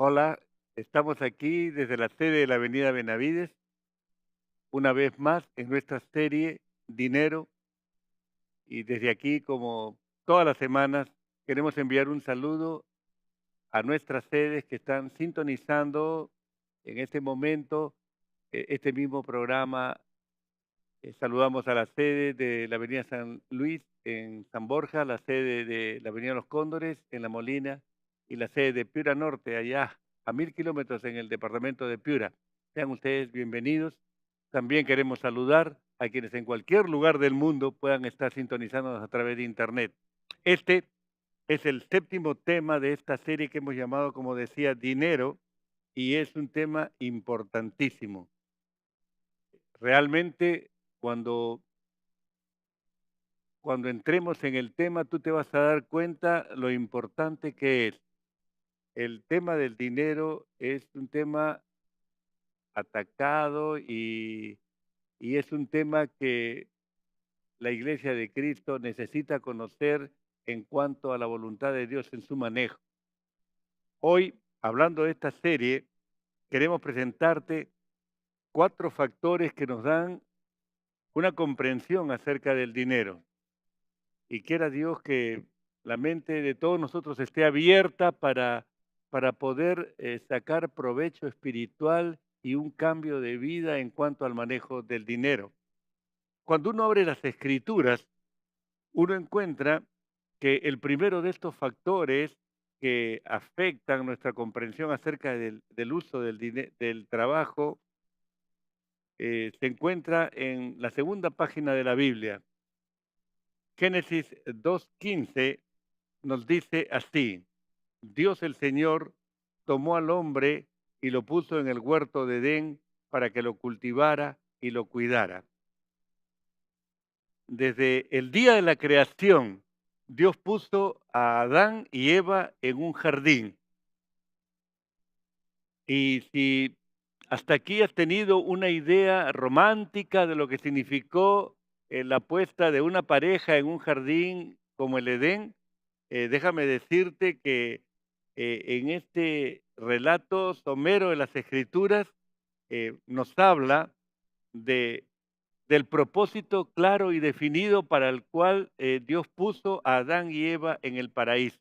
Hola, estamos aquí desde la sede de la Avenida Benavides, una vez más en nuestra serie Dinero, y desde aquí, como todas las semanas, queremos enviar un saludo a nuestras sedes que están sintonizando en este momento este mismo programa. Saludamos a la sede de la Avenida San Luis en San Borja, la sede de la Avenida Los Cóndores en La Molina y la sede de Piura Norte, allá a 1000 kilómetros en el departamento de Piura. Sean ustedes bienvenidos. También queremos saludar a quienes en cualquier lugar del mundo puedan estar sintonizándonos a través de Internet. Este es el séptimo tema de esta serie que hemos llamado, como decía, Dinero, y es un tema importantísimo. Realmente, cuando Cuando entremos en el tema, tú te vas a dar cuenta lo importante que es. El tema del dinero es un tema atacado y es un tema que la Iglesia de Cristo necesita conocer en cuanto a la voluntad de Dios en su manejo. Hoy, hablando de esta serie, queremos presentarte 4 factores que nos dan una comprensión acerca del dinero. Y quiera Dios que la mente de todos nosotros esté abierta para poder sacar provecho espiritual y un cambio de vida en cuanto al manejo del dinero. Cuando uno abre las escrituras, uno encuentra que el primero de estos factores que afectan nuestra comprensión acerca del uso del trabajo se encuentra en la segunda página de la Biblia. Génesis 2:15 nos dice así: Dios el Señor tomó al hombre y lo puso en el huerto de Edén para que lo cultivara y lo cuidara. Desde el día de la creación, Dios puso a Adán y Eva en un jardín. Y si hasta aquí has tenido una idea romántica de lo que significó la puesta de una pareja en un jardín como el Edén, déjame decirte que en este relato somero de las Escrituras nos habla de, del propósito claro y definido para el cual Dios puso a Adán y Eva en el paraíso.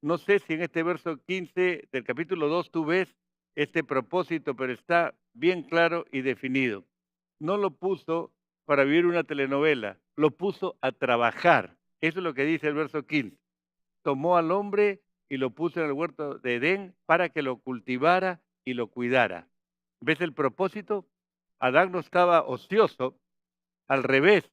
No sé si en este verso 15 del capítulo 2 tú ves este propósito, pero está bien claro y definido. No lo puso para vivir una telenovela, lo puso a trabajar. Eso es lo que dice el verso 15. Tomó al hombre y lo puso en el huerto de Edén para que lo cultivara y lo cuidara. ¿Ves el propósito? Adán no estaba ocioso, al revés.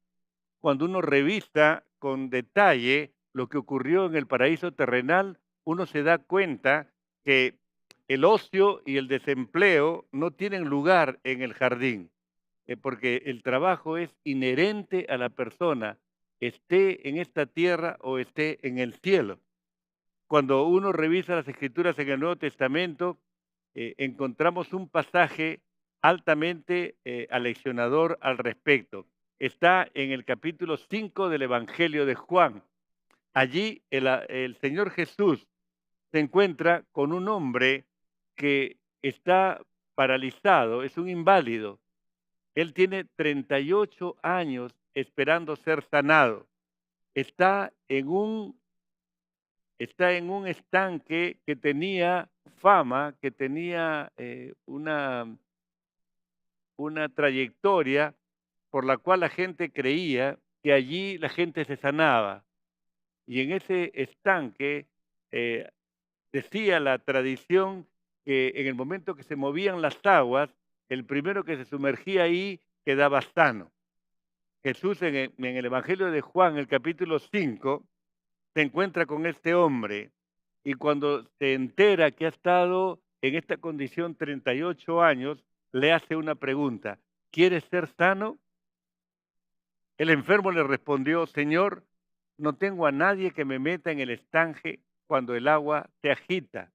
Cuando uno revisa con detalle lo que ocurrió en el paraíso terrenal, uno se da cuenta que el ocio y el desempleo no tienen lugar en el jardín, porque el trabajo es inherente a la persona, esté en esta tierra o esté en el cielo. Cuando uno revisa las escrituras en el Nuevo Testamento, encontramos un pasaje altamente aleccionador al respecto. Está en el capítulo 5 del Evangelio de Juan. Allí el Señor Jesús se encuentra con un hombre que está paralizado, es un inválido. Él tiene 38 años esperando ser sanado. Está en un Está en un estanque que tenía fama, que tenía una trayectoria por la cual la gente creía que allí la gente se sanaba. Y en ese estanque eh, decía la tradición que en el momento que se movían las aguas, el primero que se sumergía ahí quedaba sano. Jesús en el Evangelio de Juan, el capítulo 5, se encuentra con este hombre y cuando se entera que ha estado en esta condición 38 años, le hace una pregunta: ¿quieres ser sano? El enfermo le respondió: Señor, no tengo a nadie que me meta en el estanque cuando el agua se agita.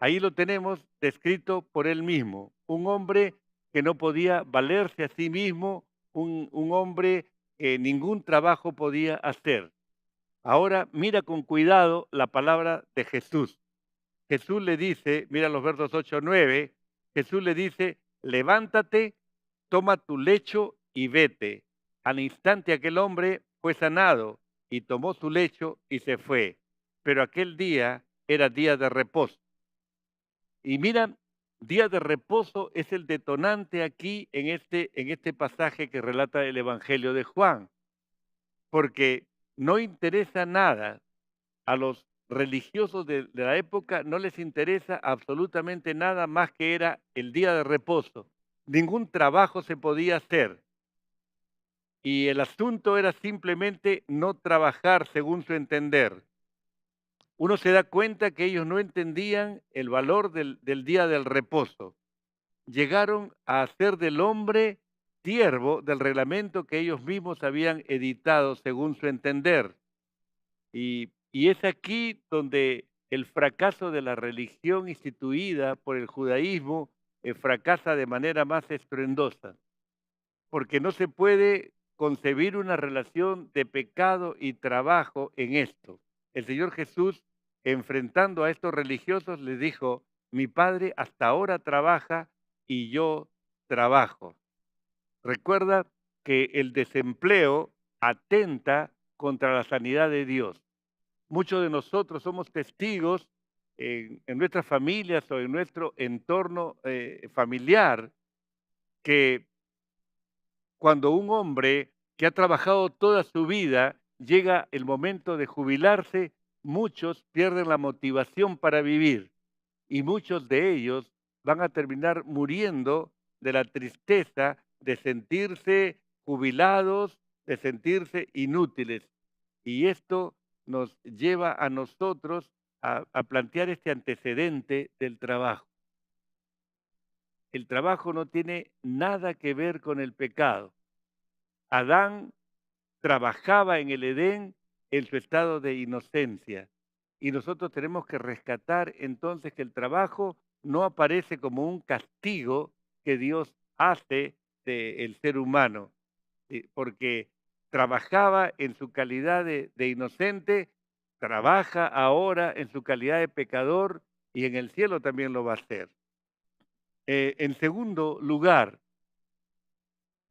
Ahí lo tenemos descrito por él mismo, un hombre que no podía valerse a sí mismo, un hombre que ningún trabajo podía hacer. Ahora mira con cuidado la palabra de Jesús. Jesús le dice, mira los versos 8 9, Jesús le dice, levántate, toma tu lecho y vete. Al instante aquel hombre fue sanado y tomó su lecho y se fue. Pero aquel día era día de reposo. Y mira, día de reposo es el detonante aquí en este pasaje que relata el Evangelio de Juan, porque no interesa nada a los religiosos de la época, no les interesa absolutamente nada más que era el día de reposo. Ningún trabajo se podía hacer y el asunto era simplemente no trabajar según su entender. Uno se da cuenta que ellos no entendían el valor del día del reposo. Llegaron a hacer del hombre siervo del reglamento que ellos mismos habían editado según su entender. Y es aquí donde el fracaso de la religión instituida por el judaísmo fracasa de manera más estruendosa, porque no se puede concebir una relación de pecado y trabajo en esto. El Señor Jesús, enfrentando a estos religiosos, les dijo, mi Padre hasta ahora trabaja y yo trabajo. Recuerda que el desempleo atenta contra la sanidad de Dios. Muchos de nosotros somos testigos en nuestras familias o en nuestro entorno familiar que cuando un hombre que ha trabajado toda su vida llega el momento de jubilarse, muchos pierden la motivación para vivir y muchos de ellos van a terminar muriendo de la tristeza de sentirse jubilados, de sentirse inútiles. Y esto nos lleva a nosotros a plantear este antecedente del trabajo. El trabajo no tiene nada que ver con el pecado. Adán trabajaba en el Edén en su estado de inocencia. Y nosotros tenemos que rescatar entonces que el trabajo no aparece como un castigo que Dios hace del ser humano, porque trabajaba en su calidad de inocente, trabaja ahora en su calidad de pecador y en el cielo también lo va a hacer. En segundo lugar,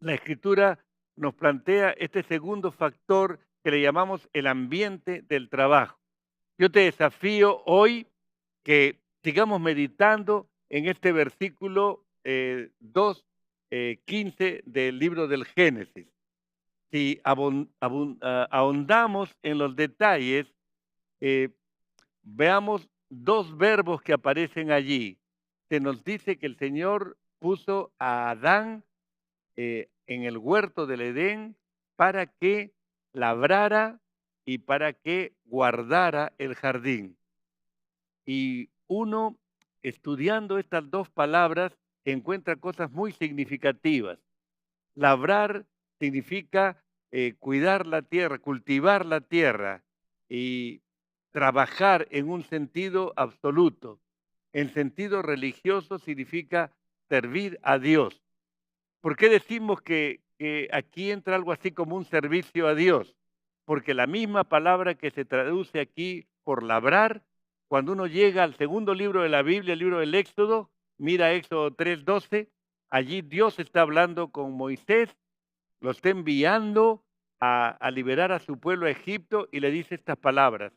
la Escritura nos plantea este segundo factor que le llamamos el ambiente del trabajo. Yo te desafío hoy que sigamos meditando en este versículo 2, 15 del libro del Génesis. Si ahondamos en los detalles, eh, veamos dos verbos que aparecen allí. Se nos dice que el Señor puso a Adán en el huerto del Edén para que labrara y para que guardara el jardín. Y uno, estudiando estas dos palabras, encuentra cosas muy significativas. Labrar significa cuidar la tierra, cultivar la tierra y trabajar en un sentido absoluto. En sentido religioso significa servir a Dios. ¿Por qué decimos que aquí entra algo así como un servicio a Dios? Porque la misma palabra que se traduce aquí por labrar, cuando uno llega al segundo libro de la Biblia, el libro del Éxodo, mira Éxodo 3:12, allí Dios está hablando con Moisés, lo está enviando a liberar a su pueblo a Egipto y le dice estas palabras,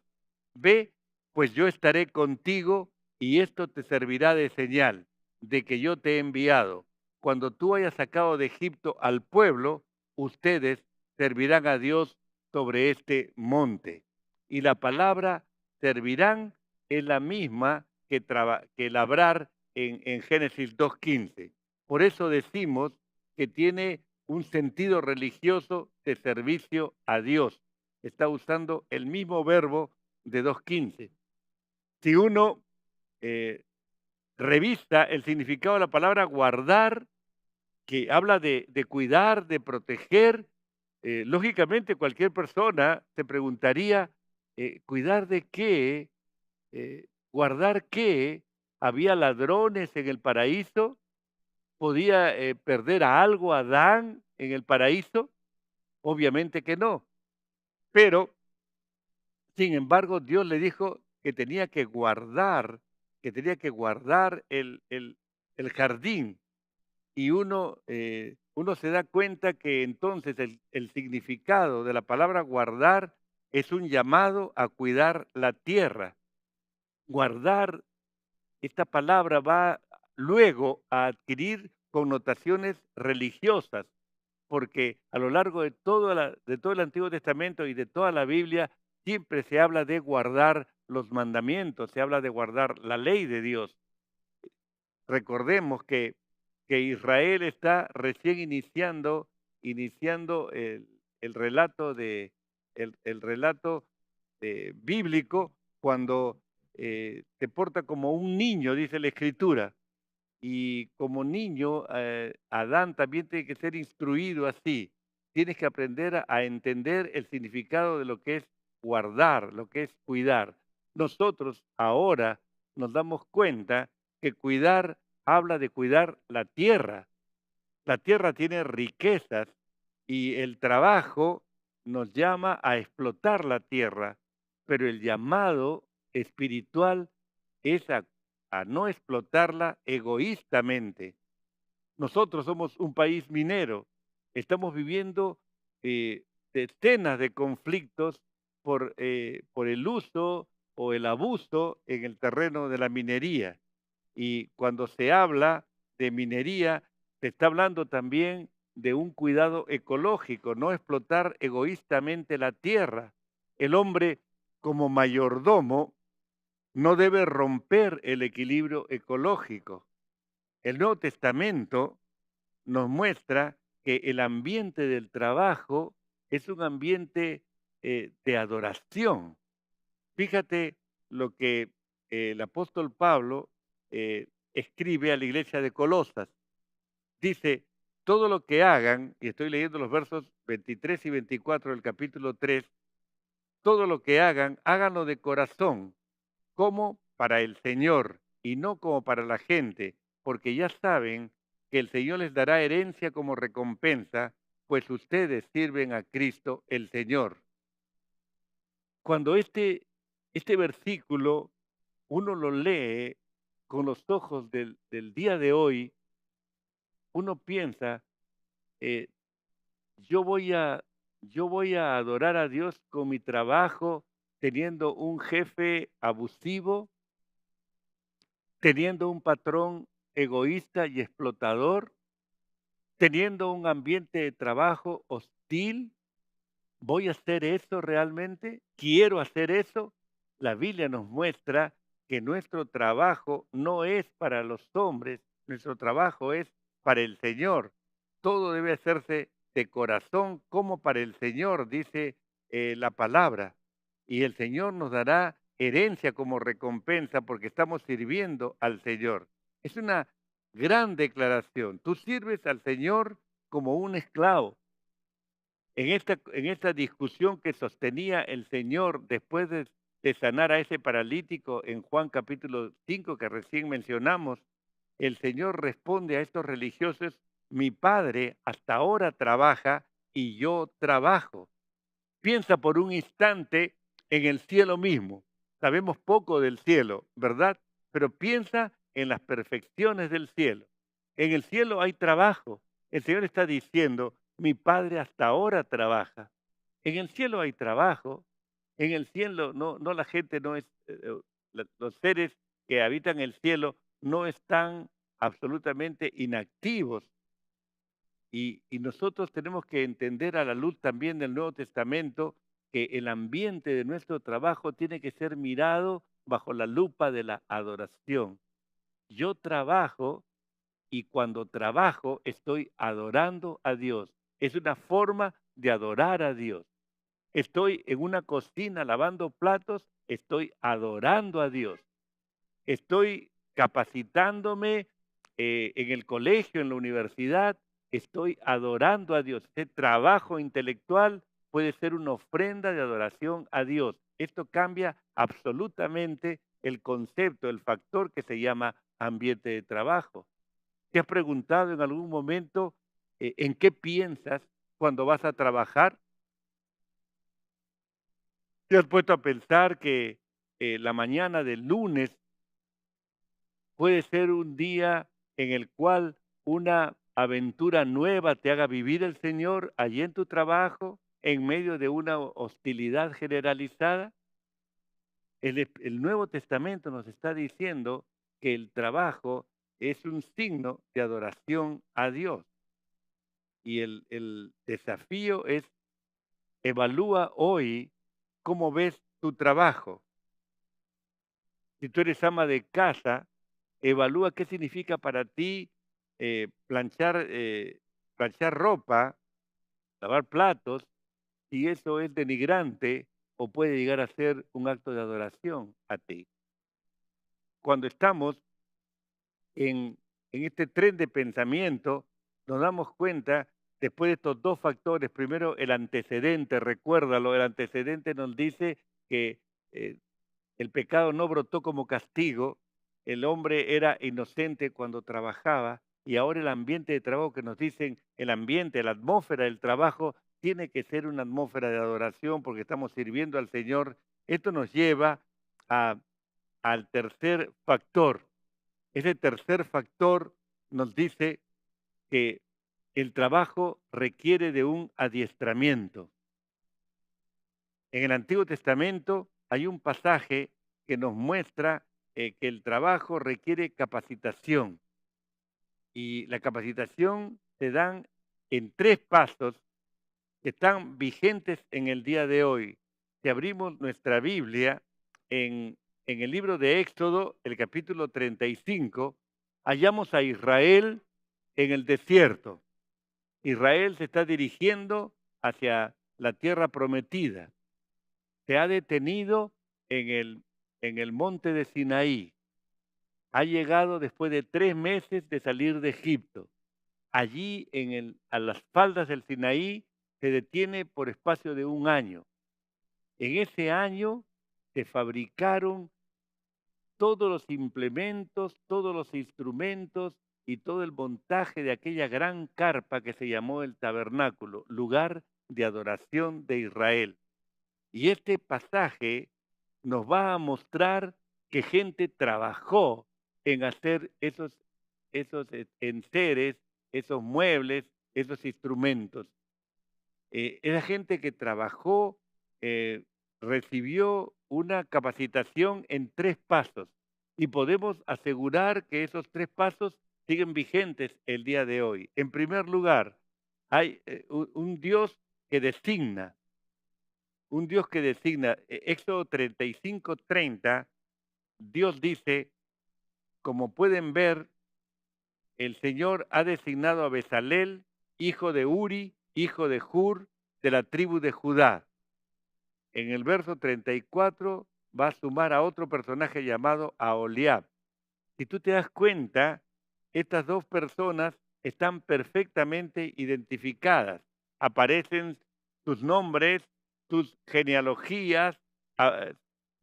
ve, pues yo estaré contigo y esto te servirá de señal de que yo te he enviado. Cuando tú hayas sacado de Egipto al pueblo, ustedes servirán a Dios sobre este monte. Y la palabra servirán es la misma que labrar en Génesis 2:15. Por eso decimos que tiene un sentido religioso de servicio a Dios. Está usando el mismo verbo de 2:15. Si uno eh, revisa el significado de la palabra guardar, que habla de cuidar, de proteger, lógicamente cualquier persona se preguntaría, ¿cuidar de qué? ¿Guardar qué? ¿Había ladrones en el paraíso? ¿Podía perder a algo Adán en el paraíso? Obviamente que no. Pero, sin embargo, Dios le dijo que tenía que guardar que tenía que guardar el jardín. Y uno se da cuenta que entonces el significado de la palabra guardar es un llamado a cuidar la tierra. Guardar, esta palabra va luego a adquirir connotaciones religiosas, porque a lo largo de todo el Antiguo Testamento y de toda la Biblia siempre se habla de guardar los mandamientos, se habla de guardar la ley de Dios. Recordemos que Israel está recién iniciando el relato el relato bíblico cuando se porta como un niño, dice la Escritura. Y como niño, Adán también tiene que ser instruido así. Tienes que aprender a entender el significado de lo que es guardar, lo que es cuidar. Nosotros ahora nos damos cuenta que cuidar habla de cuidar la tierra. La tierra tiene riquezas y el trabajo nos llama a explotar la tierra, pero el llamado espiritual es a no explotarla egoístamente. Nosotros somos un país minero, estamos viviendo decenas de conflictos por el uso o el abuso en el terreno de la minería. Y cuando se habla de minería, se está hablando también de un cuidado ecológico, no explotar egoístamente la tierra. El hombre como mayordomo no debe romper el equilibrio ecológico. El Nuevo Testamento nos muestra que el ambiente del trabajo es un ambiente de adoración. Fíjate lo que el apóstol Pablo escribe a la iglesia de Colosas. Dice, todo lo que hagan, y estoy leyendo los versos 23 y 24 del capítulo 3, todo lo que hagan, háganlo de corazón, como para el Señor y no como para la gente, porque ya saben que el Señor les dará herencia como recompensa, pues ustedes sirven a Cristo el Señor. Cuando este versículo uno lo lee con los ojos del día de hoy, uno piensa, eh, yo voy a, yo voy a adorar a Dios con mi trabajo, teniendo un jefe abusivo, teniendo un patrón egoísta y explotador, teniendo un ambiente de trabajo hostil. ¿Voy a hacer eso realmente? ¿Quiero hacer eso? La Biblia nos muestra que nuestro trabajo no es para los hombres, nuestro trabajo es para el Señor. Todo debe hacerse de corazón como para el Señor, dice la palabra. Y el Señor nos dará herencia como recompensa porque estamos sirviendo al Señor. Es una gran declaración. Tú sirves al Señor como un esclavo. En esta discusión que sostenía el Señor después de sanar a ese paralítico en Juan capítulo 5 que recién mencionamos, el Señor responde a estos religiosos, mi Padre hasta ahora trabaja y yo trabajo. Piensa por un instante en el cielo mismo. Sabemos poco del cielo, ¿verdad? Pero piensa en las perfecciones del cielo. En el cielo hay trabajo. El Señor está diciendo, mi Padre hasta ahora trabaja. En el cielo hay trabajo. En el cielo no la gente no es, los seres que habitan el cielo no están absolutamente inactivos. Y nosotros tenemos que entender a la luz también del Nuevo Testamento que el ambiente de nuestro trabajo tiene que ser mirado bajo la lupa de la adoración. Yo trabajo y cuando trabajo estoy adorando a Dios. Es una forma de adorar a Dios. Estoy en una cocina lavando platos, estoy adorando a Dios. Estoy capacitándome en el colegio, en la universidad, estoy adorando a Dios. Este trabajo intelectual puede ser una ofrenda de adoración a Dios. Esto cambia absolutamente el concepto, el factor que se llama ambiente de trabajo. ¿Te has preguntado en algún momento en qué piensas cuando vas a trabajar? ¿Te has puesto a pensar que la mañana del lunes puede ser un día en el cual una aventura nueva te haga vivir el Señor allí en tu trabajo, en medio de una hostilidad generalizada. El Nuevo Testamento nos está diciendo que el trabajo es un signo de adoración a Dios. Y el desafío es: evalúa hoy cómo ves tu trabajo. Si tú eres ama de casa, evalúa qué significa para ti planchar ropa, lavar platos, si eso es denigrante o puede llegar a ser un acto de adoración a ti. Cuando estamos en este tren de pensamiento, nos damos cuenta, después de estos dos factores, primero el antecedente, recuérdalo, el antecedente nos dice que eh, el pecado no brotó como castigo, el hombre era inocente cuando trabajaba y ahora el ambiente de trabajo que nos dicen, el ambiente, la atmósfera del trabajo tiene que ser una atmósfera de adoración porque estamos sirviendo al Señor. Esto nos lleva a- al tercer factor. Ese tercer factor nos dice que el trabajo requiere de un adiestramiento. En el Antiguo Testamento hay un pasaje que nos muestra que el trabajo requiere capacitación y la capacitación se dan en tres pasos que están vigentes en el día de hoy. Si abrimos nuestra Biblia en el libro de Éxodo, el capítulo 35, hallamos a Israel en el desierto. Israel se está dirigiendo hacia la tierra prometida. Se ha detenido en el monte de Sinaí. Ha llegado después de 3 meses de salir de Egipto. Allí a las faldas del Sinaí se detiene por espacio de un año. En ese año se fabricaron todos los implementos, todos los instrumentos y todo el montaje de aquella gran carpa que se llamó el tabernáculo, lugar de adoración de Israel. Y este pasaje nos va a mostrar que gente trabajó en hacer esos enseres, esos muebles, esos instrumentos. Esa gente que trabajó eh, recibió una capacitación en 3 pasos y podemos asegurar que esos 3 pasos siguen vigentes el día de hoy. En primer lugar, hay un Dios que designa, un Dios que designa. Éxodo 35:30, Dios dice, como pueden ver, el Señor ha designado a Bezalel, hijo de Uri, hijo de Hur, de la tribu de Judá. En el verso 34 va a sumar a otro personaje llamado Aholiab. Si tú te das cuenta, estas dos personas están perfectamente identificadas. Aparecen sus nombres, sus genealogías, ah,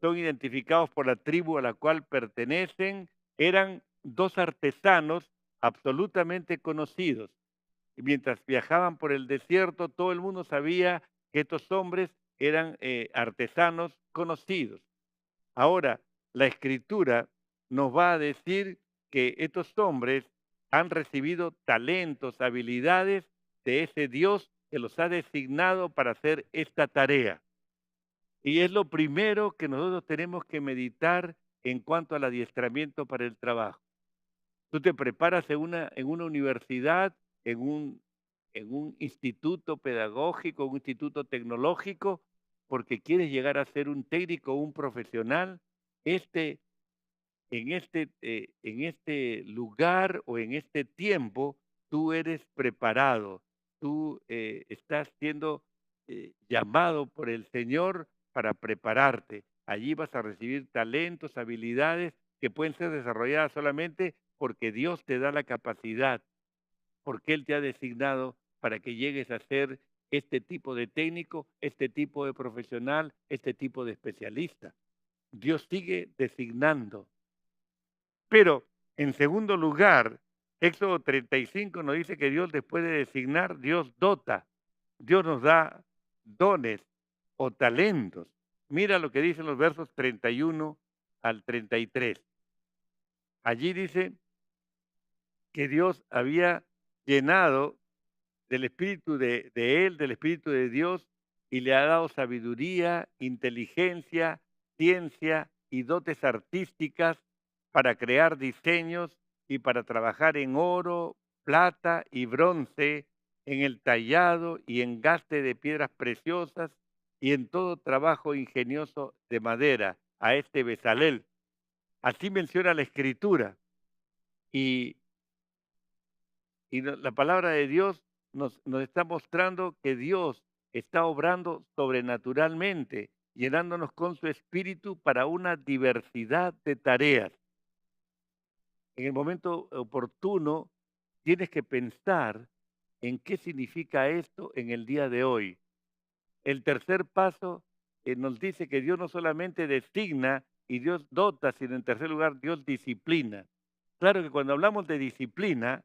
son identificados por la tribu a la cual pertenecen. Eran dos artesanos absolutamente conocidos. Y mientras viajaban por el desierto, todo el mundo sabía que estos hombres eran artesanos conocidos. Ahora, la escritura nos va a decir que estos hombres han recibido talentos, habilidades de ese Dios que los ha designado para hacer esta tarea. Y es lo primero que nosotros tenemos que meditar en cuanto al adiestramiento para el trabajo. Tú te preparas en una universidad, en un instituto pedagógico, un instituto tecnológico, porque quieres llegar a ser un técnico, un profesional. Este, en este lugar o en este tiempo, tú eres preparado, tú estás siendo llamado por el Señor para prepararte. Allí vas a recibir talentos, habilidades que pueden ser desarrolladas solamente porque Dios te da la capacidad, porque Él te ha designado para que llegues a ser este tipo de técnico, este tipo de profesional, este tipo de especialista. Dios sigue designando. Pero, en segundo lugar, Éxodo 35 nos dice que Dios, después de designar, Dios dota. Dios nos da dones o talentos. Mira lo que dicen los versos 31 al 33. Allí dice que Dios había llenado del espíritu de él, del espíritu de Dios, y le ha dado sabiduría, inteligencia, ciencia y dotes artísticas para crear diseños y para trabajar en oro, plata y bronce, en el tallado y engaste de piedras preciosas y en todo trabajo ingenioso de madera, a este Bezalel. Así menciona la Escritura. Y la palabra de Dios nos está mostrando que Dios está obrando sobrenaturalmente, llenándonos con su espíritu para una diversidad de tareas. En el momento oportuno tienes que pensar en qué significa esto en el día de hoy. El tercer paso nos dice que Dios no solamente designa y Dios dota, sino en tercer lugar Dios disciplina. Claro que cuando hablamos de disciplina,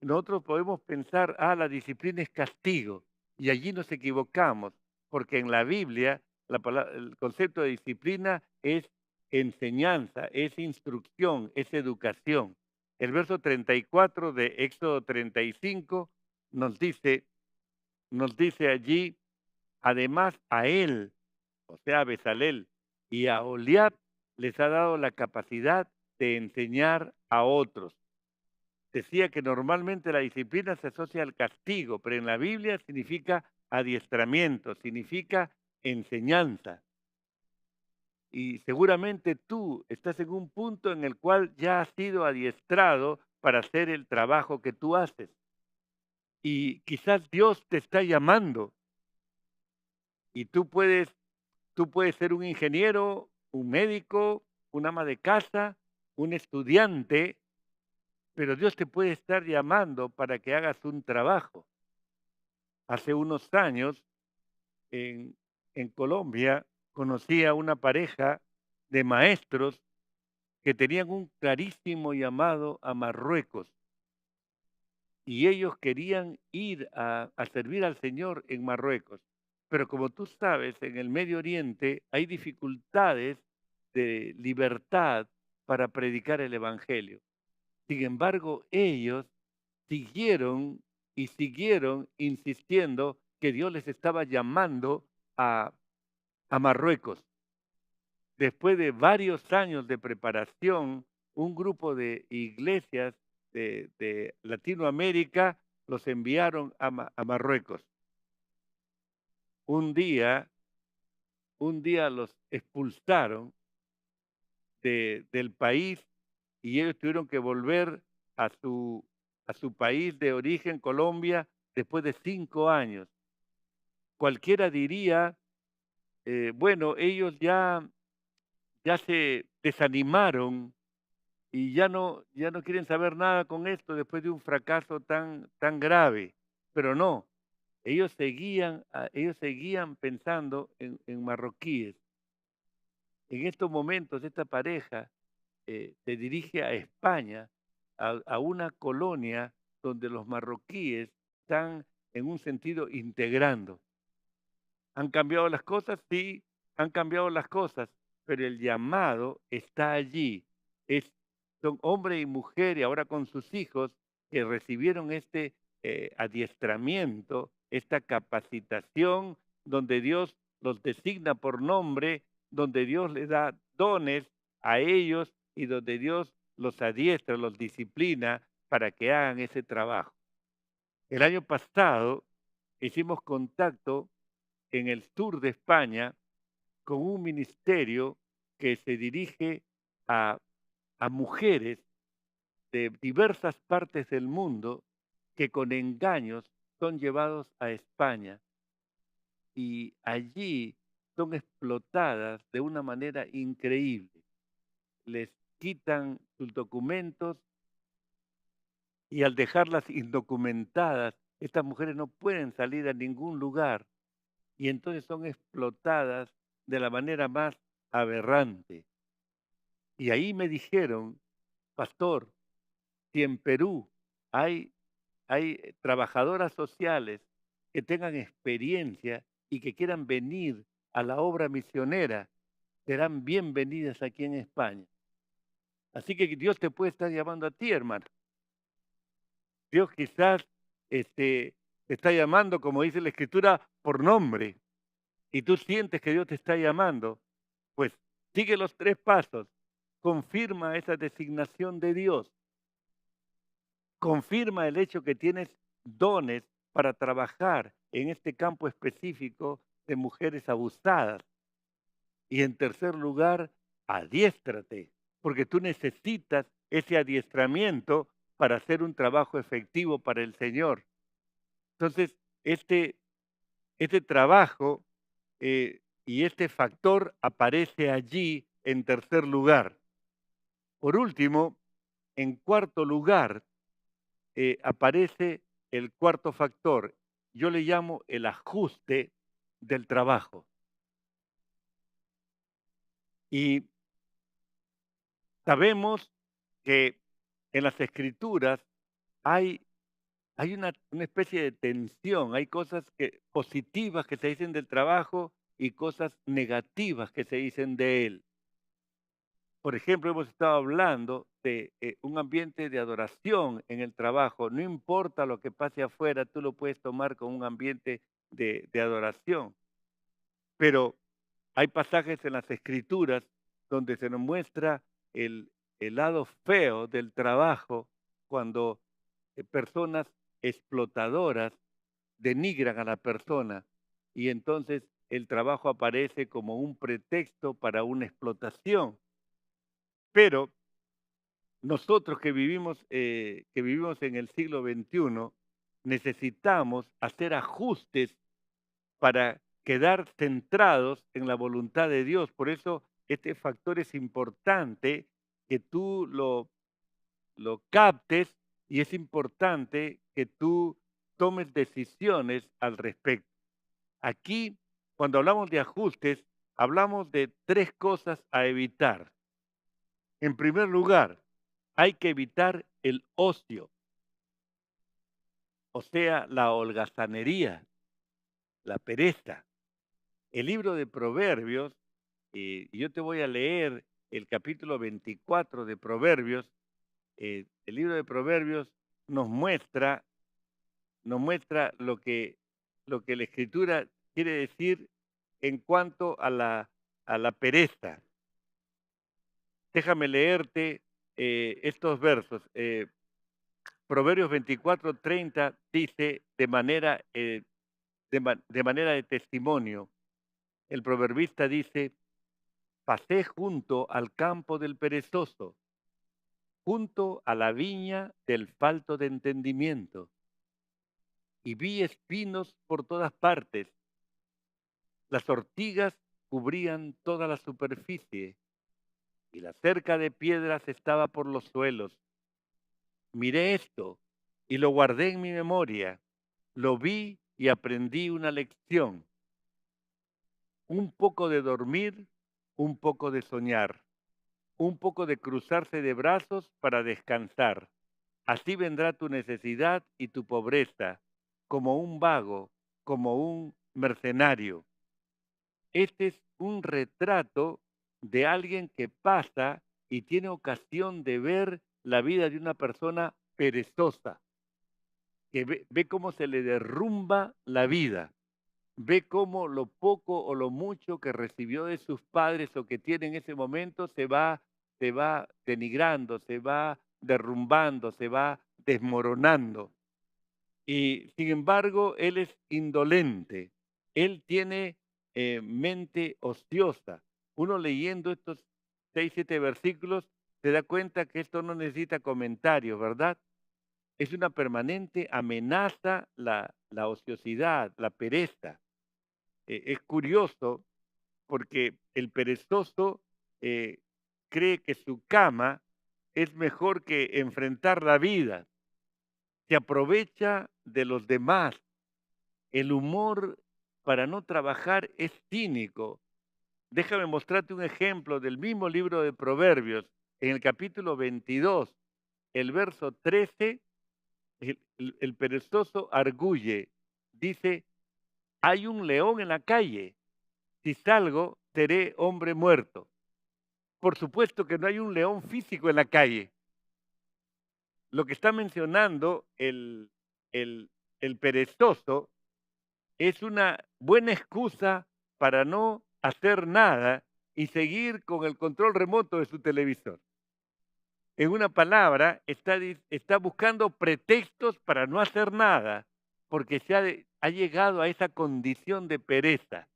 nosotros podemos pensar, la disciplina es castigo, y allí nos equivocamos, porque en la Biblia el concepto de disciplina es enseñanza, es instrucción, es educación. El verso 34 de Éxodo 35 nos dice allí, además a él, o sea, a Bezalel y a Oliab, les ha dado la capacidad de enseñar a otros. Decía que normalmente la disciplina se asocia al castigo, pero en la Biblia significa adiestramiento, significa enseñanza. Y seguramente tú estás en un punto en el cual ya has sido adiestrado para hacer el trabajo que tú haces. Y quizás Dios te está llamando y tú puedes ser un ingeniero, un médico, un ama de casa, un estudiante, pero Dios te puede estar llamando para que hagas un trabajo. Hace unos años en, en Colombia conocí a una pareja de maestros que tenían un clarísimo llamado a Marruecos y ellos querían ir a servir al Señor en Marruecos. Pero como tú sabes, en el Medio Oriente hay dificultades de libertad para predicar el Evangelio. Sin embargo, ellos siguieron y siguieron insistiendo que Dios les estaba llamando a, a Marruecos. Después de varios años de preparación, un grupo de iglesias de Latinoamérica los enviaron a Marruecos. Un día, un día los expulsaron del país y ellos tuvieron que volver a su país de origen, Colombia, después de 5 años. Cualquiera diría, bueno, ellos ya se desanimaron y ya no quieren saber nada con esto después de un fracaso tan grave. Pero no, ellos seguían pensando en marroquíes. En estos momentos, esta pareja se dirige a España, a una colonia donde los marroquíes están en un sentido integrando. ¿Han cambiado las cosas? Sí, han cambiado las cosas, pero el llamado está allí. Es, son hombre y mujer y ahora con sus hijos que recibieron este adiestramiento, esta capacitación donde Dios los designa por nombre, donde Dios les da dones a ellos y donde Dios los adiestra, los disciplina para que hagan ese trabajo. El año pasado hicimos contacto en el sur de España con un ministerio que se dirige a, a mujeres de diversas partes del mundo que con engaños son llevados a España y allí son explotadas de una manera increíble. Les quitan sus documentos y al dejarlas indocumentadas, estas mujeres no pueden salir a ningún lugar y entonces son explotadas de la manera más aberrante. Y ahí me dijeron, pastor, si en Perú hay trabajadoras sociales que tengan experiencia y que quieran venir a la obra misionera, serán bienvenidas aquí en España. Así que Dios te puede estar llamando a ti, hermano. Dios quizás te está llamando, como dice la Escritura, por nombre, y tú sientes que Dios te está llamando, pues sigue los 3 pasos, confirma esa designación de Dios, confirma el hecho que tienes dones para trabajar en este campo específico de mujeres abusadas. Y en tercer lugar, adiéstrate, porque tú necesitas ese adiestramiento para hacer un trabajo efectivo para el Señor. Entonces, este, este trabajo y este factor aparece allí en tercer lugar. Por último, en cuarto lugar, aparece el cuarto factor. Yo le llamo el ajuste del trabajo. Y sabemos que en las escrituras hay, hay una especie de tensión, hay cosas positivas que se dicen del trabajo y cosas negativas que se dicen de él. Por ejemplo, hemos estado hablando de un ambiente de adoración en el trabajo. No importa lo que pase afuera, tú lo puedes tomar como un ambiente de adoración. Pero hay pasajes en las escrituras donde se nos muestra el, el lado feo del trabajo cuando personas explotadoras denigran a la persona y entonces el trabajo aparece como un pretexto para una explotación. Pero nosotros que vivimos en el siglo XXI, necesitamos hacer ajustes para quedar centrados en la voluntad de Dios. Por eso este factor es importante que tú lo captes y es importante que tú tomes decisiones al respecto. Aquí, cuando hablamos de ajustes, hablamos de 3 cosas a evitar. En primer lugar, hay que evitar el ocio, o sea, la holgazanería, la pereza. El libro de Proverbios, y yo te voy a leer el capítulo 24 de Proverbios. El libro de Proverbios nos muestra, lo que la Escritura quiere decir en cuanto a la pereza. Déjame leerte estos versos. Proverbios 24:30 dice de manera de testimonio. El proverbista dice: pasé junto al campo del perezoso, junto a la viña del falto de entendimiento, y vi espinos por todas partes. Las ortigas cubrían toda la superficie, y la cerca de piedras estaba por los suelos. Miré esto y lo guardé en mi memoria. Lo vi y aprendí una lección. Un poco de dormir, un poco de soñar, un poco de cruzarse de brazos para descansar. Así vendrá tu necesidad y tu pobreza, como un vago, como un mercenario. Este es un retrato de alguien que pasa y tiene ocasión de ver la vida de una persona perezosa, que ve cómo se le derrumba la vida, ve cómo lo poco o lo mucho que recibió de sus padres o que tiene en ese momento se va denigrando, se va derrumbando, se va desmoronando. Y sin embargo, él es indolente, él tiene mente ociosa. Uno leyendo estos 6, 7 versículos se da cuenta que esto no necesita comentarios, ¿verdad? Es una permanente amenaza la ociosidad, la pereza. Es curioso porque el perezoso eh, cree que su cama es mejor que enfrentar la vida, se aprovecha de los demás. El humor para no trabajar es cínico. Déjame mostrarte un ejemplo del mismo libro de Proverbios, en el capítulo 22, el verso 13, el perezoso arguye, dice: hay un león en la calle, si salgo seré hombre muerto. por supuesto que no hay un león físico en la calle. Lo que está mencionando el el perezoso es una buena excusa para no hacer nada y seguir con el control remoto de su televisor. En una palabra, está buscando pretextos para no hacer nada, porque ha llegado a esa condición de pereza.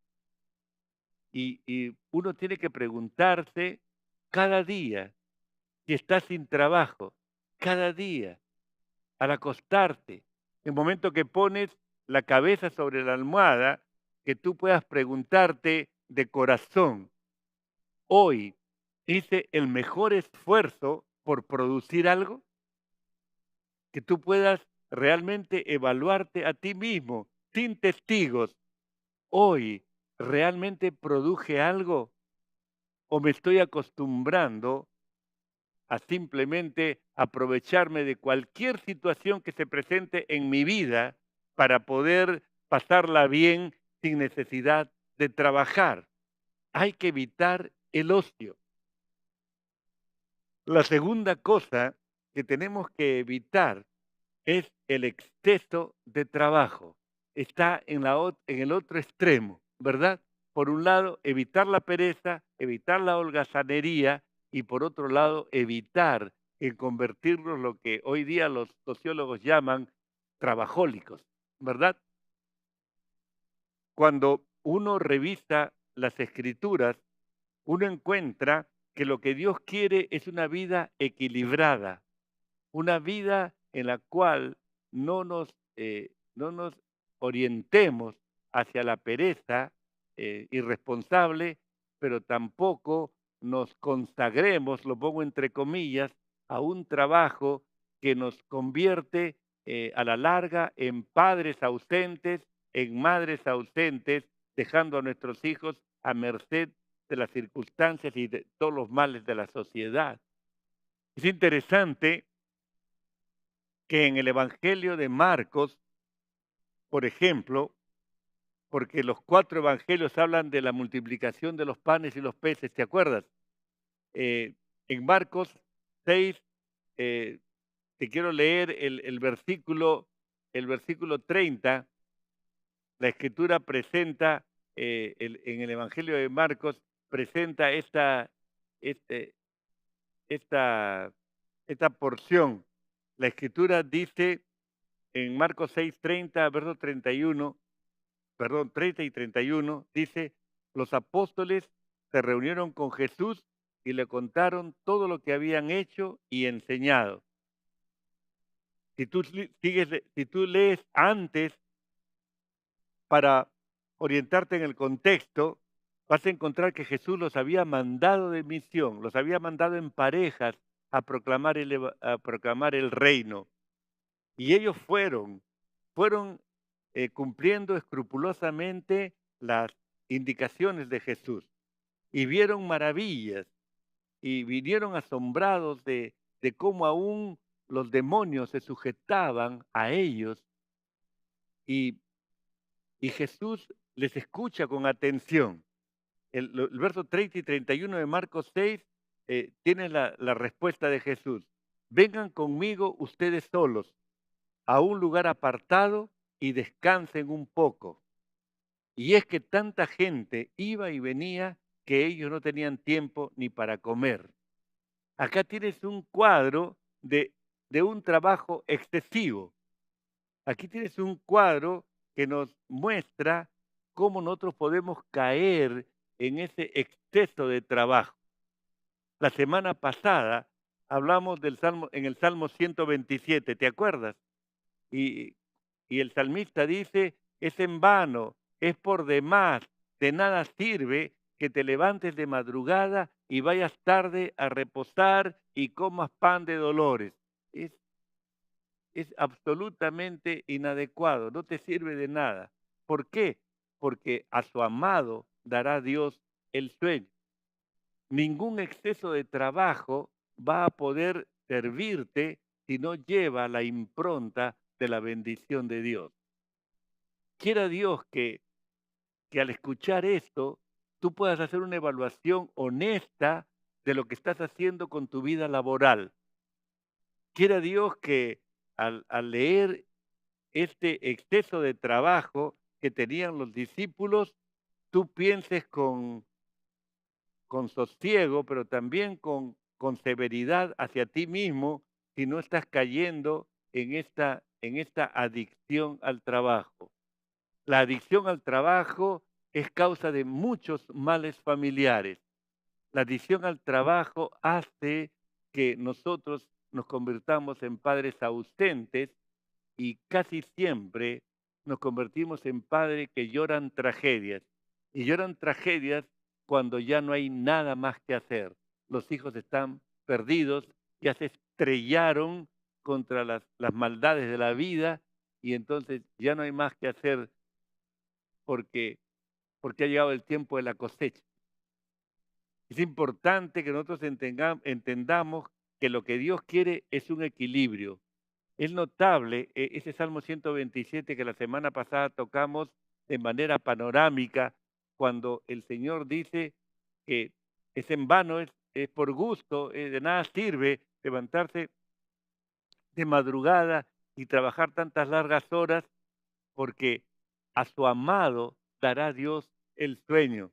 Y uno tiene que preguntarse cada día, si está sin trabajo, cada día, al acostarte, el momento que pones la cabeza sobre la almohada, que tú puedas preguntarte de corazón, hoy hice el mejor esfuerzo por producir algo, que tú puedas realmente evaluarte a ti mismo, sin testigos. Hoy, ¿realmente produje algo o me estoy acostumbrando a simplemente aprovecharme de cualquier situación que se presente en mi vida para poder pasarla bien sin necesidad de trabajar? Hay que evitar el ocio. La segunda cosa que tenemos que evitar es el exceso de trabajo. Está en el otro extremo, ¿verdad? Por un lado, evitar la pereza, evitar la holgazanería y por otro lado, evitar el convertirnos lo que hoy día los sociólogos llaman trabajólicos, ¿verdad? Cuando uno revisa las escrituras, uno encuentra que lo que Dios quiere es una vida equilibrada, una vida en la cual no nos orientemos hacia la pereza irresponsable, pero tampoco nos consagremos, lo pongo entre comillas, a un trabajo que nos convierte a la larga en padres ausentes, en madres ausentes, dejando a nuestros hijos a merced de las circunstancias y de todos los males de la sociedad. Es interesante que en el Evangelio de Marcos, por ejemplo, porque los 4 evangelios hablan de la multiplicación de los panes y los peces, ¿te acuerdas? Eh, en Marcos 6, eh, te quiero leer el versículo 30. La Escritura presenta, en el Evangelio de Marcos, presenta este, esta, esta porción. La Escritura dice en Marcos 6:30, verso 31, perdón, 30 y 31, dice, los apóstoles se reunieron con Jesús y le contaron todo lo que habían hecho y enseñado. Si tú lees antes para orientarte en el contexto, vas a encontrar que Jesús los había mandado de misión, los había mandado en parejas a proclamar a proclamar el reino. Y ellos fueron cumpliendo escrupulosamente las indicaciones de Jesús y vieron maravillas y vinieron asombrados de cómo aún los demonios se sujetaban a ellos y, y Jesús les escucha con atención. El verso 30 y 31 de Marcos 6 tiene la respuesta de Jesús. Vengan conmigo ustedes solos a un lugar apartado y descansen un poco. Y es que tanta gente iba y venía que ellos no tenían tiempo ni para comer. Acá tienes un cuadro de un trabajo excesivo. Aquí tienes un cuadro que nos muestra cómo nosotros podemos caer en ese exceso de trabajo. La semana pasada hablamos en el Salmo 127, ¿te acuerdas? Y, y el salmista dice, es en vano, es por demás, de nada sirve que te levantes de madrugada y vayas tarde a reposar y comas pan de dolores. Es absolutamente inadecuado, no te sirve de nada. ¿Por qué? Porque a su amado dará Dios el sueño. Ningún exceso de trabajo va a poder servirte si no lleva la impronta de la bendición de Dios. Quiera Dios que al escuchar esto, tú puedas hacer una evaluación honesta de lo que estás haciendo con tu vida laboral. Quiera Dios que al leer este exceso de trabajo que tenían los discípulos, tú pienses con sosiego, pero también con severidad hacia ti mismo, si no estás cayendo en esta adicción al trabajo. La adicción al trabajo es causa de muchos males familiares. La adicción al trabajo hace que nosotros nos convirtamos en padres ausentes y casi siempre nos convertimos en padres que lloran tragedias. Y lloran tragedias cuando ya no hay nada más que hacer. Los hijos están perdidos, ya se estrellaron contra las maldades de la vida y entonces ya no hay más que hacer porque, porque ha llegado el tiempo de la cosecha. Es importante que nosotros entendamos que lo que Dios quiere es un equilibrio. Es notable ese Salmo 127 que la semana pasada tocamos de manera panorámica, cuando el Señor dice que es en vano, es por gusto, de nada sirve levantarse de madrugada y trabajar tantas largas horas, porque a su amado dará Dios el sueño.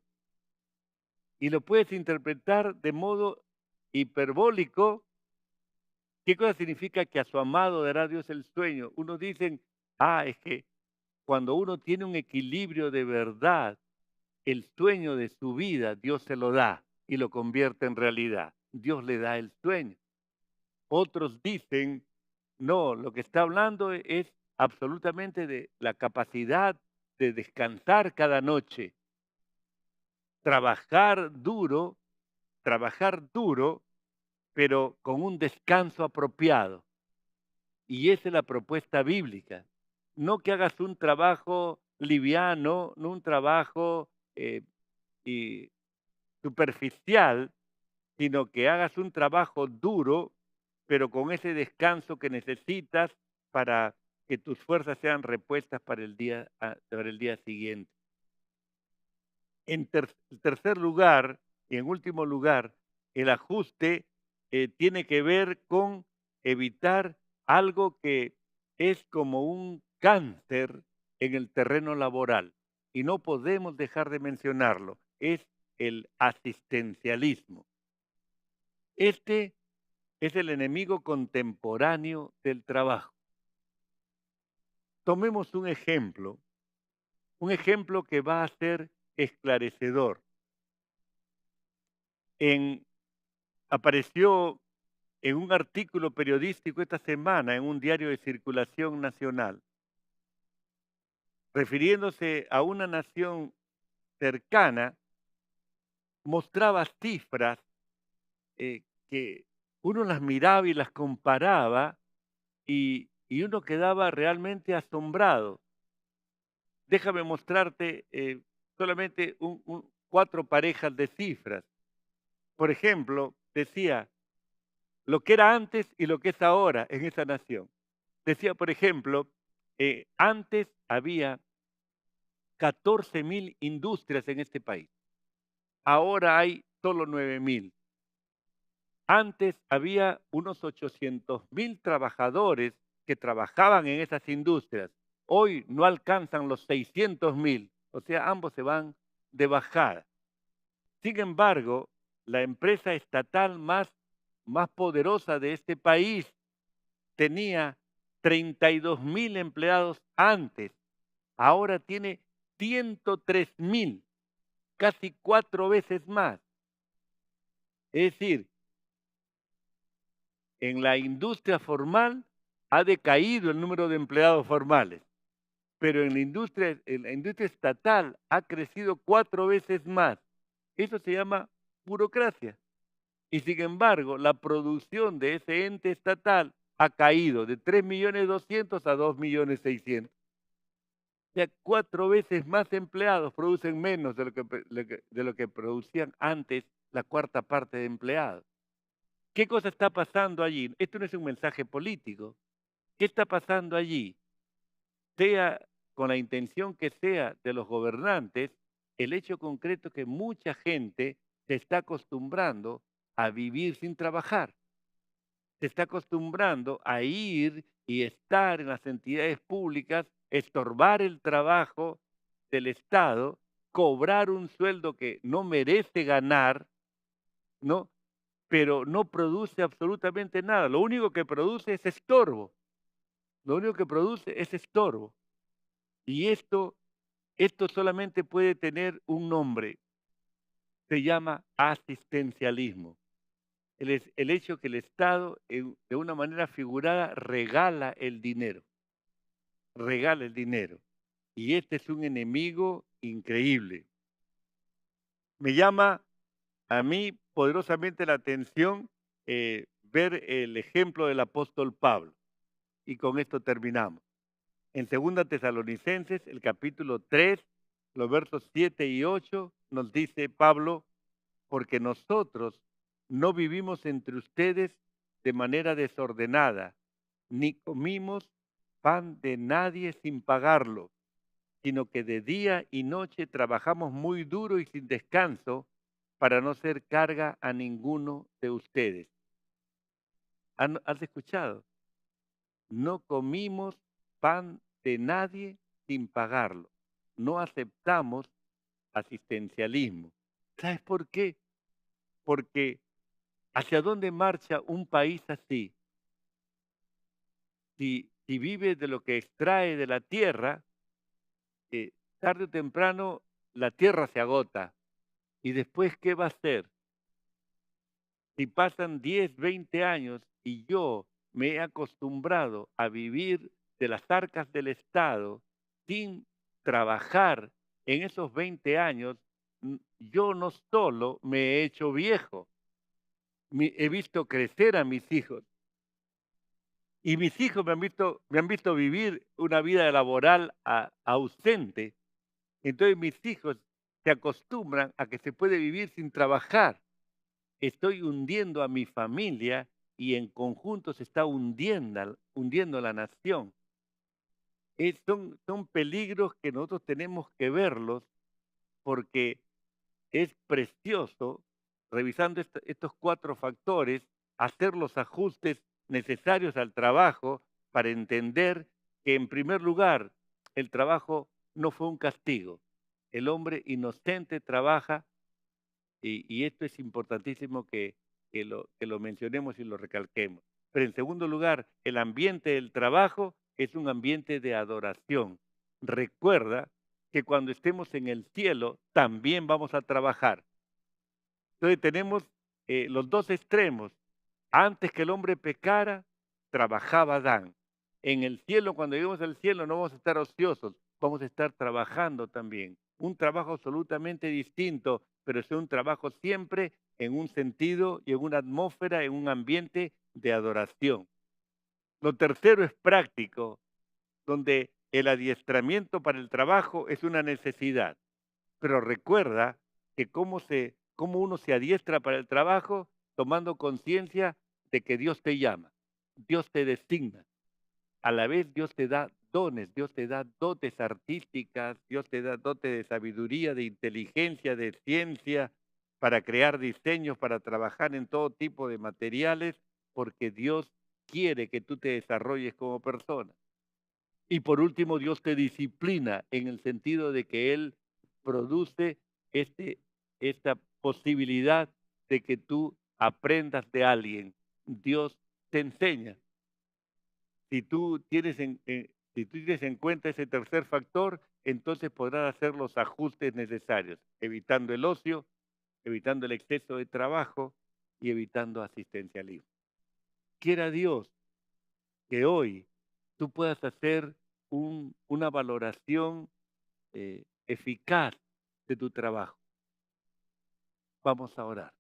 Y lo puedes interpretar de modo hiperbólico. ¿Qué cosa significa que a su amado dará Dios el sueño? Unos dicen, es que cuando uno tiene un equilibrio de verdad, el sueño de su vida Dios se lo da y lo convierte en realidad. Dios le da el sueño. Otros dicen, no, lo que está hablando es absolutamente de la capacidad de descansar cada noche, trabajar duro, trabajar duro, pero con un descanso apropiado. Y esa es la propuesta bíblica. No que hagas un trabajo liviano, no un trabajo y superficial, sino que hagas un trabajo duro, pero con ese descanso que necesitas para que tus fuerzas sean repuestas para el día siguiente. En tercer lugar, y en último lugar, el ajuste tiene que ver con evitar algo que es como un cáncer en el terreno laboral. Y no podemos dejar de mencionarlo. Es el asistencialismo. Este es el enemigo contemporáneo del trabajo. Tomemos un ejemplo que va a ser esclarecedor. Apareció en un artículo periodístico esta semana en un diario de circulación nacional, refiriéndose a una nación cercana, mostraba cifras que uno las miraba y las comparaba y uno quedaba realmente asombrado. Déjame mostrarte solamente 4 parejas de cifras. Por ejemplo, decía lo que era antes y lo que es ahora en esa nación. Decía, por ejemplo, antes había 14.000 industrias en este país. Ahora hay solo 9.000. Antes había unos 800.000 trabajadores que trabajaban en esas industrias. Hoy no alcanzan los 600.000. O sea, ambos se van de bajada. Sin embargo, la empresa estatal más poderosa de este país tenía 32.000 empleados antes. Ahora tiene 103.000, casi 4 veces más. Es decir, en la industria formal ha decaído el número de empleados formales, pero en la industria estatal ha crecido 4 veces más. Eso se llama burocracia. Y sin embargo, la producción de ese ente estatal ha caído de 3.200.000 a 2.600.000. O sea, 4 veces más empleados producen menos de lo que producían antes la cuarta parte de empleados. ¿Qué cosa está pasando allí? Esto no es un mensaje político. ¿Qué está pasando allí? Sea con la intención que sea de los gobernantes, el hecho concreto es que mucha gente se está acostumbrando a vivir sin trabajar. Se está acostumbrando a ir y estar en las entidades públicas, estorbar el trabajo del Estado, cobrar un sueldo que no merece ganar, ¿no? Pero no produce absolutamente nada. Lo único que produce es estorbo. Lo único que produce es estorbo. Y esto solamente puede tener un nombre. Se llama asistencialismo. El hecho que el Estado, de una manera figurada, regala el dinero. Regala el dinero. Y este es un enemigo increíble. Me llama a mí poderosamente la atención ver el ejemplo del apóstol Pablo. Y con esto terminamos. En 2 Tesalonicenses, el capítulo 3, los versos 7 y 8, nos dice Pablo, porque nosotros no vivimos entre ustedes de manera desordenada, ni comimos pan de nadie sin pagarlo, sino que de día y noche trabajamos muy duro y sin descanso para no ser carga a ninguno de ustedes. ¿Has escuchado? No comimos pan de nadie sin pagarlo. No aceptamos asistencialismo. ¿Sabes por qué? Porque ¿hacia dónde marcha un país así? Si vive de lo que extrae de la tierra, tarde o temprano la tierra se agota. ¿Y después qué va a hacer? Si pasan 10, 20 años y yo me he acostumbrado a vivir de las arcas del Estado sin trabajar en esos 20 años, yo no solo me he hecho viejo, he visto crecer a mis hijos. Y mis hijos me han visto vivir una vida laboral ausente. Entonces mis hijos se acostumbran a que se puede vivir sin trabajar. Estoy hundiendo a mi familia y en conjunto se está hundiendo la nación. Son peligros que nosotros tenemos que verlos porque es precioso, revisando estos 4 factores, hacer los ajustes necesarios al trabajo para entender que, en primer lugar, el trabajo no fue un castigo. El hombre inocente trabaja y esto es importantísimo que lo mencionemos y lo recalquemos. Pero en segundo lugar, el ambiente del trabajo es un ambiente de adoración. Recuerda que cuando estemos en el cielo también vamos a trabajar. Entonces tenemos los dos extremos. Antes que el hombre pecara, trabajaba Adán. En el cielo, cuando lleguemos al cielo, no vamos a estar ociosos, vamos a estar trabajando también. Un trabajo absolutamente distinto, pero es un trabajo siempre en un sentido y en una atmósfera, en un ambiente de adoración. Lo tercero es práctico, donde el adiestramiento para el trabajo es una necesidad. Pero recuerda que cómo uno se adiestra para el trabajo tomando conciencia de que Dios te llama, Dios te designa. A la vez Dios te da dones, Dios te da dotes artísticas, Dios te da dotes de sabiduría, de inteligencia, de ciencia, para crear diseños, para trabajar en todo tipo de materiales, porque Dios quiere que tú te desarrolles como persona. Y por último, Dios te disciplina en el sentido de que Él produce esta posibilidad de que tú aprendas de alguien. Dios te enseña. Si tú tienes en cuenta ese tercer factor, entonces podrás hacer los ajustes necesarios, evitando el ocio, evitando el exceso de trabajo y evitando asistencialismo. Quiera Dios que hoy tú puedas hacer una valoración eficaz de tu trabajo. Vamos a orar.